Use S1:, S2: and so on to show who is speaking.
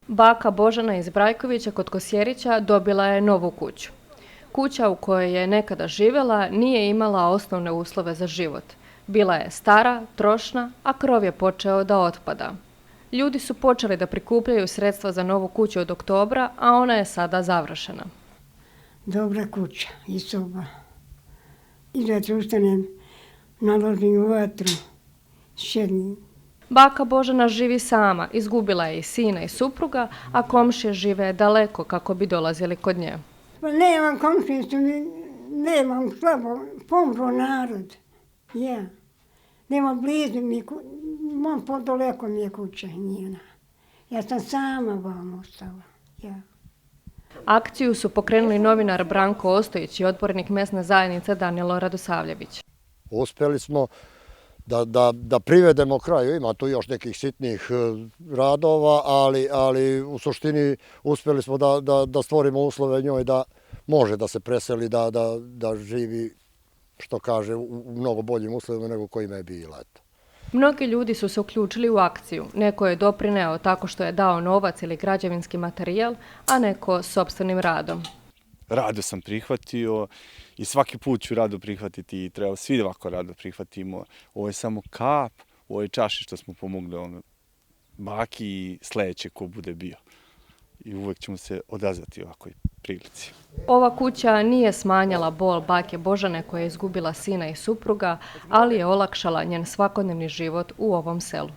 S1: Baka Božana iz Brajkovića kod Kosjerića dobila je novu kuću. Kuća u kojoj je nekada živjela nije imala osnovne uslove za život. Bila je stara, trošna, a krov je počeo da otpada. Ljudi su počeli da prikupljaju sredstva za novu kuću od oktobra, a ona je sada završena.
S2: Dobra kuća i soba. I da ustanem, naložim u vatru, šednim.
S1: Baka Božana živi sama, izgubila je i sina i supruga, a komšije žive daleko kako bi dolazili kod nje.
S2: Pa nemam komšinstvo, nemam slabo, pomro narod. Ja. Nema blizu mi, podaleko mi je kuća njena. Ja sam sama vam ostala. Ja.
S1: Akciju su pokrenuli novinar Branko Ostojić i odbornik mesne zajednice Danilo Radosavljević.
S3: Uspjeli smo da privedemo kraju, ima tu još nekih sitnih radova, ali u suštini uspjeli smo da stvorimo uslove njoj da može da se preseli, da živi, što kaže, u mnogo boljim uslovima nego kojima je bila.
S1: Mnogi ljudi su se uključili u akciju. Neko je doprineo tako što je dao novac ili građevinski materijal, a neko sopstvenim radom.
S4: Rado sam prihvatio i svaki put ću rado prihvatiti i treba svi ovako rado prihvatimo. Ovo je samo kap u ovoj čaši što smo pomogli baki i sljedeće ko bude bio. I uvek ćemo se odazvati ovakoj prilici.
S1: Ova kuća nije smanjala bol bake Božane koja je izgubila sina i supruga, ali je olakšala njen svakodnevni život u ovom selu.